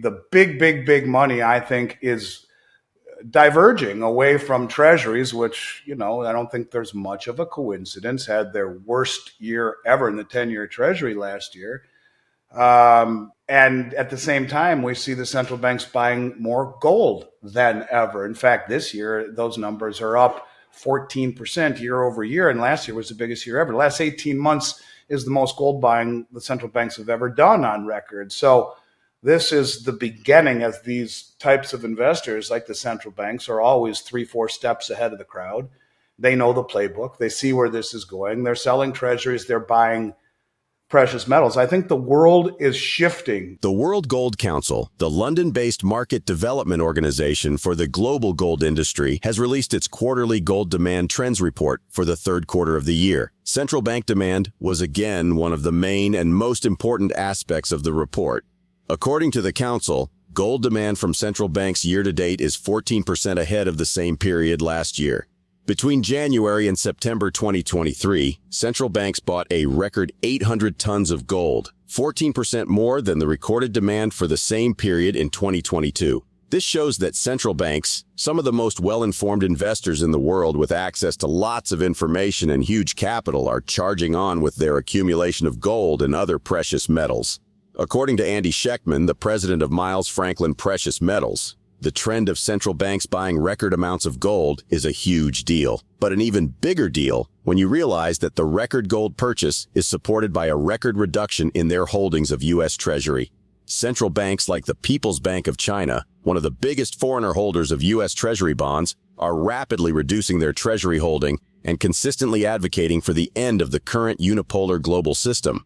The big money, I think, is diverging away from treasuries, which, I don't think there's much of a coincidence, had their worst year ever in the 10-year treasury last year. And at the same time, we see the central banks buying more gold than ever. In fact, this year, those numbers are up 14% year over year. And last year was the biggest year ever. The last 18 months is the most gold buying the central banks have ever done on record. So this is the beginning, as these types of investors, like the central banks, are always 3-4 steps ahead of the crowd. They know the playbook. They see where this is going. They're selling treasuries. They're buying precious metals. I think the world is shifting. The World Gold Council, the London-based market development organization for the global gold industry, has released its quarterly gold demand trends report for the third quarter of the year. Central bank demand was again one of the main and most important aspects of the report. According to the council, gold demand from central banks year-to-date is 14% ahead of the same period last year. Between January and September 2023, central banks bought a record 800 tons of gold, 14% more than the recorded demand for the same period in 2022. This shows that central banks, some of the most well-informed investors in the world with access to lots of information and huge capital, are charging on with their accumulation of gold and other precious metals. According to Andy Schectman, the president of Miles Franklin Precious Metals, the trend of central banks buying record amounts of gold is a huge deal, but an even bigger deal when you realize that the record gold purchase is supported by a record reduction in their holdings of US Treasury. Central banks like the People's Bank of China, one of the biggest foreigner holders of US Treasury bonds, are rapidly reducing their Treasury holding and consistently advocating for the end of the current unipolar global system.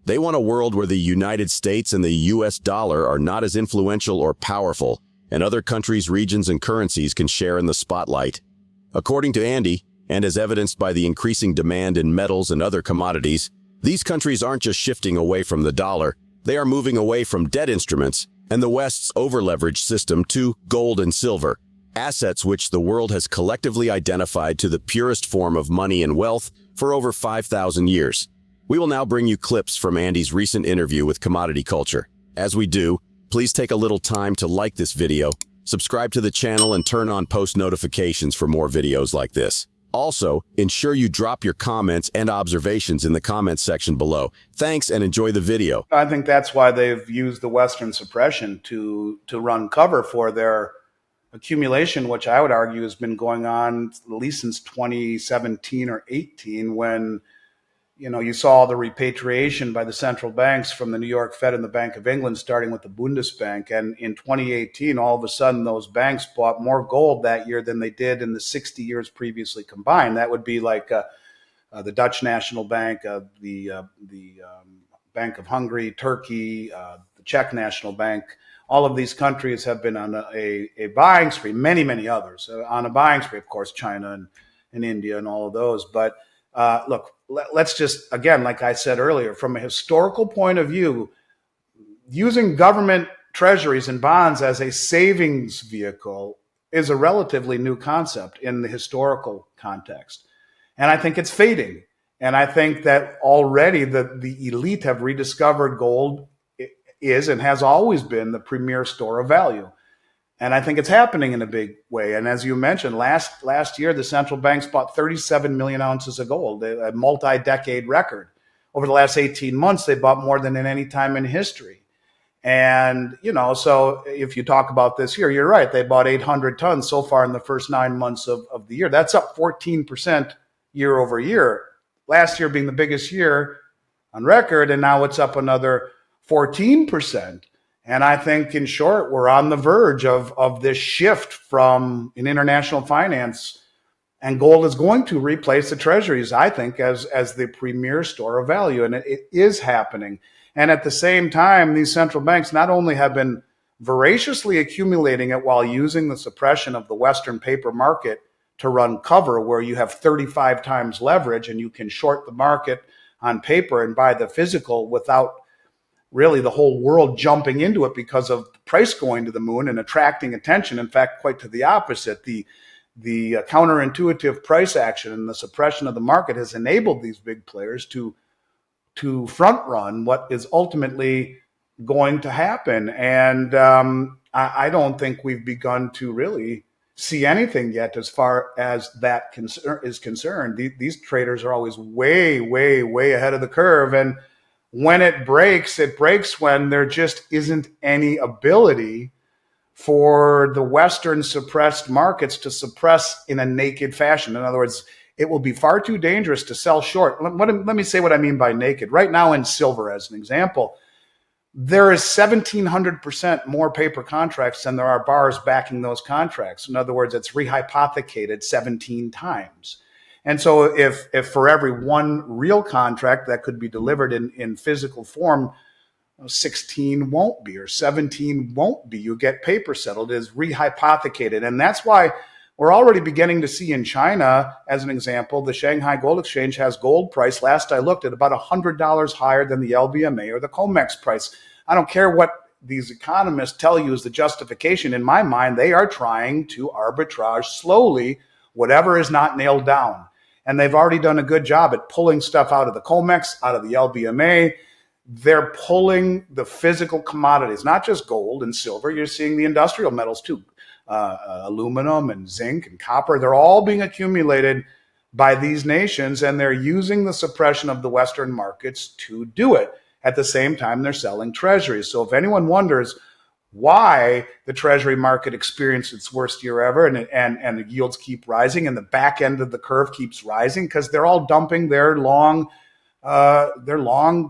They want a world where the United States and the US dollar are not as influential or powerful, and other countries, regions, and currencies can share in the spotlight. According to Andy, and as evidenced by the increasing demand in metals and other commodities, these countries aren't just shifting away from the dollar, they are moving away from debt instruments and the West's over-leveraged system to gold and silver, assets which the world has collectively identified to the purest form of money and wealth for over 5,000 years. We will now bring you clips from Andy's recent interview with Commodity Culture. As we do, please take a little time to like this video, subscribe to the channel, and turn on post notifications for more videos like this. Also, ensure you drop your comments and observations in the comments section below. Thanks and enjoy the video. I think that's why they've used the Western suppression to run cover for their accumulation, which I would argue has been going on at least since 2017 or 18, when you saw the repatriation by the central banks from the New York Fed and the Bank of England, starting with the Bundesbank. And in 2018, all of a sudden, those banks bought more gold that year than they did in the 60 years previously combined. That would be like the Dutch National Bank, the Bank of Hungary, Turkey, the Czech National Bank. All of these countries have been on a buying spree, many others on a buying spree, of course, China and India and all of those. But look, let's just, again, like I said earlier, from a historical point of view, using government treasuries and bonds as a savings vehicle is a relatively new concept in the historical context. And I think it's fading. And I think that already the elite have rediscovered gold is and has always been the premier store of value. And I think it's happening in a big way. And as you mentioned, last year, the central banks bought 37 million ounces of gold, a multi-decade record. Over the last 18 months, they bought more than in any time in history. And, so if you talk about this year, you're right. They bought 800 tons so far in the first 9 months of the year. That's up 14% year over year. Last year being the biggest year on record, and now it's up another 14%. And I think, in short, we're on the verge of this shift from in international finance, and gold is going to replace the treasuries, I think, as the premier store of value. And it is happening. And at the same time, these central banks not only have been voraciously accumulating it while using the suppression of the Western paper market to run cover, where you have 35 times leverage and you can short the market on paper and buy the physical without really the whole world jumping into it because of the price going to the moon and attracting attention. In fact, quite to the opposite. The counterintuitive price action and the suppression of the market has enabled these big players to front run what is ultimately going to happen. And I don't think we've begun to really see anything yet as far as that is concerned. These traders are always way, way, way ahead of the curve. And when it breaks when there just isn't any ability for the Western suppressed markets to suppress in a naked fashion. In other words, it will be far too dangerous to sell short. Let me say what I mean by naked. Right now in silver, as an example, there is 1,700% more paper contracts than there are bars backing those contracts. In other words, it's rehypothecated 17 times. And so if for every one real contract that could be delivered in physical form, 16 won't be, or 17 won't be. You get paper settled. It is rehypothecated. And that's why we're already beginning to see in China, as an example, the Shanghai Gold Exchange has gold price, last I looked, at about $100 higher than the LBMA or the COMEX price. I don't care what these economists tell you is the justification. In my mind, they are trying to arbitrage slowly whatever is not nailed down. And they've already done a good job at pulling stuff out of the COMEX, out of the LBMA. They're pulling the physical commodities, not just gold and silver. You're seeing the industrial metals too. Aluminum and zinc and copper, they're all being accumulated by these nations, and they're using the suppression of the Western markets to do it. At the same time, they're selling treasuries. So if anyone wonders why the treasury market experienced its worst year ever and the yields keep rising and the back end of the curve keeps rising, because they're all dumping their long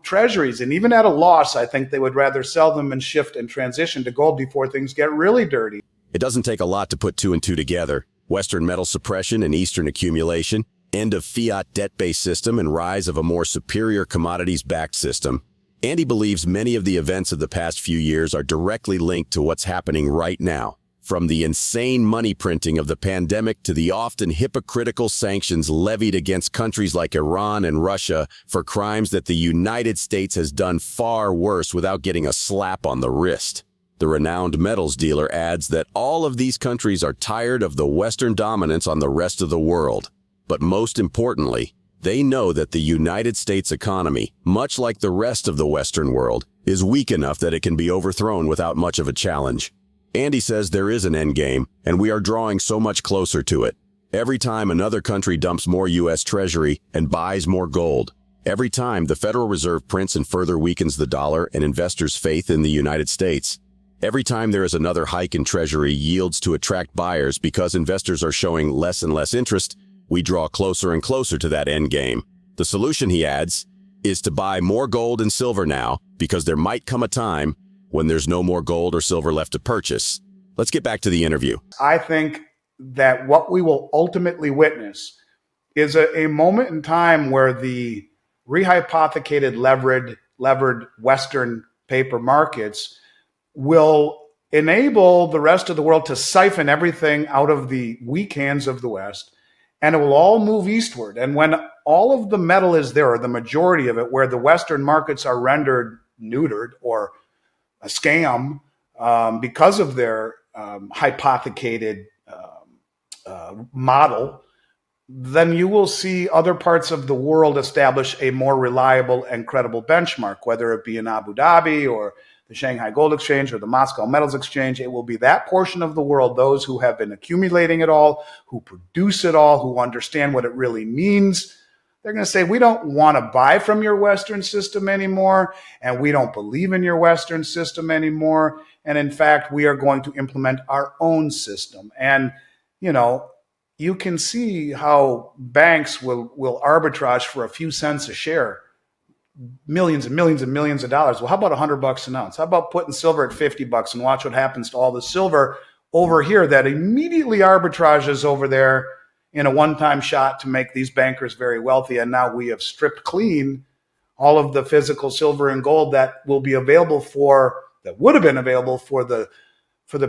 treasuries. And even at a loss, I think they would rather sell them and shift and transition to gold before things get really dirty. It doesn't take a lot to put two and two together. Western metal suppression and Eastern accumulation, end of fiat debt-based system, and rise of a more superior commodities-backed system. Andy believes many of the events of the past few years are directly linked to what's happening right now. From the insane money printing of the pandemic to the often hypocritical sanctions levied against countries like Iran and Russia for crimes that the United States has done far worse without getting a slap on the wrist. The renowned metals dealer adds that all of these countries are tired of the Western dominance on the rest of the world. But most importantly, they know that the United States economy, much like the rest of the Western world, is weak enough that it can be overthrown without much of a challenge. Andy says there is an end game, and we are drawing so much closer to it. Every time another country dumps more US Treasury and buys more gold, every time the Federal Reserve prints and further weakens the dollar and investors' faith in the United States, every time there is another hike in Treasury yields to attract buyers because investors are showing less and less interest, we draw closer and closer to that end game. The solution, he adds, is to buy more gold and silver now, because there might come a time when there's no more gold or silver left to purchase. Let's get back to the interview. I think that what we will ultimately witness is a moment in time where the rehypothecated levered Western paper markets will enable the rest of the world to siphon everything out of the weak hands of the West, and it will all move eastward. And when all of the metal is there, or the majority of it, where the Western markets are rendered neutered or a scam because of their hypothecated model, then you will see other parts of the world establish a more reliable and credible benchmark, whether it be in Abu Dhabi or the Shanghai Gold Exchange or the Moscow Metals Exchange. It will be that portion of the world, those who have been accumulating it all, who produce it all, who understand what it really means. They're going to say, we don't want to buy from your Western system anymore, and we don't believe in your Western system anymore. And in fact, we are going to implement our own system. And, you know, you can see how banks will arbitrage for a few cents a share millions and millions and millions of dollars. Well, how about $100 an ounce? How about putting silver at $50 and watch what happens to all the silver over here that immediately arbitrages over there in a one-time shot to make these bankers very wealthy. And now we have stripped clean all of the physical silver and gold that will be available that would have been available for the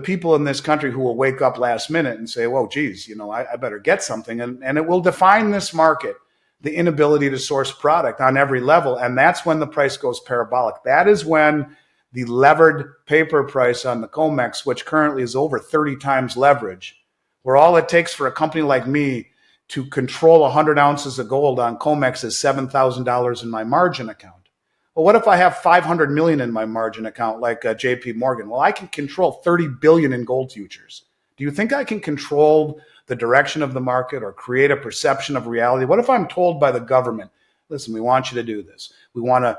people in this country who will wake up last minute and say, whoa, geez, I better get something. And it will define this market, the inability to source product on every level. And that's when the price goes parabolic. That is when the levered paper price on the COMEX, which currently is over 30 times leverage, where all it takes for a company like me to control 100 ounces of gold on COMEX is $7,000 in my margin account. Well, what if I have 500 million in my margin account like JP Morgan? Well, I can control 30 billion in gold futures. Do you think I can control the direction of the market or create a perception of reality? What if I'm told by the government, listen, we want you to do this. We want to,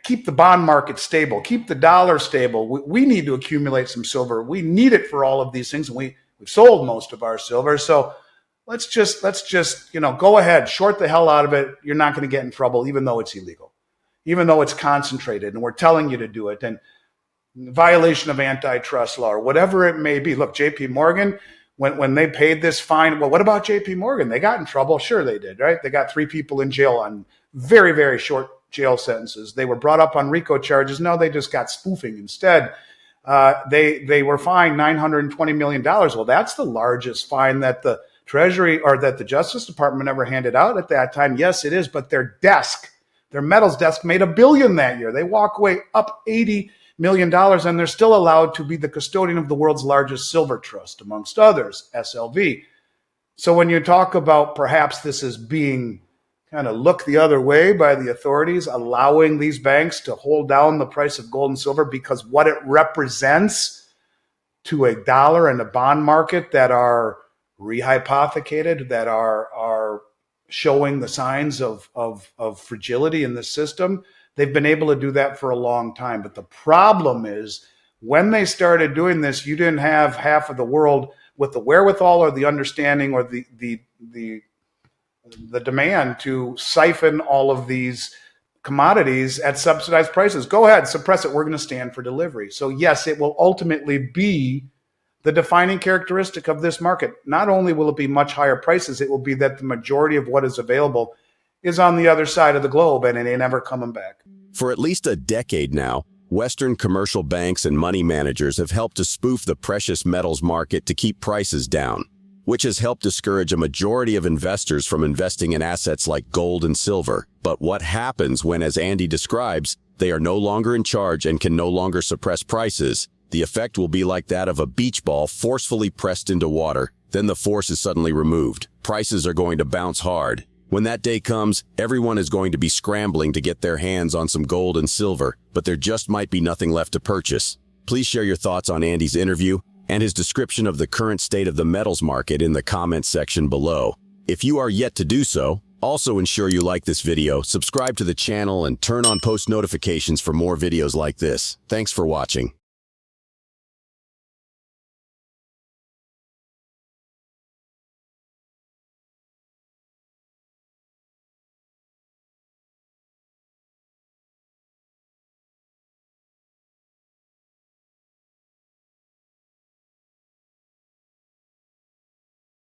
keep the bond market stable, keep the dollar stable. We need to accumulate some silver. We need it for all of these things. And we've sold most of our silver. So let's just, go ahead, short the hell out of it. You're not going to get in trouble, even though it's illegal, even though it's concentrated and we're telling you to do it. And violation of antitrust law or whatever it may be. Look, JP Morgan, when they paid this fine, well, what about JP Morgan? They got in trouble. Sure they did, right? They got 3 people in jail on very, very short jail sentences. They were brought up on RICO charges. No, they just got spoofing instead. They were fined $920 million. Well, that's the largest fine that the Treasury or that the Justice Department ever handed out at that time. Yes, it is, but their metals desk made $1 billion that year. They walk away up $80 million, and they're still allowed to be the custodian of the world's largest silver trust, amongst others, SLV. So when you talk about perhaps this is being kind of looked the other way by the authorities, allowing these banks to hold down the price of gold and silver because what it represents to a dollar and a bond market that are rehypothecated, that are showing the signs of fragility in the system, they've been able to do that for a long time. But the problem is when they started doing this, you didn't have half of the world with the wherewithal or the understanding or the demand to siphon all of these commodities at subsidized prices. Go ahead, suppress it. We're going to stand for delivery. So yes, it will ultimately be the defining characteristic of this market. Not only will it be much higher prices, it will be that the majority of what is available is on the other side of the globe and it ain't ever coming back. For at least a decade now, Western commercial banks and money managers have helped to spoof the precious metals market to keep prices down, which has helped discourage a majority of investors from investing in assets like gold and silver. But what happens when, as Andy describes, they are no longer in charge and can no longer suppress prices? The effect will be like that of a beach ball forcefully pressed into water. Then the force is suddenly removed. Prices are going to bounce hard. When that day comes, everyone is going to be scrambling to get their hands on some gold and silver, but there just might be nothing left to purchase. Please share your thoughts on Andy's interview and his description of the current state of the metals market in the comments section below. If you are yet to do so, also ensure you like this video, subscribe to the channel, and turn on post notifications for more videos like this. Thanks for watching.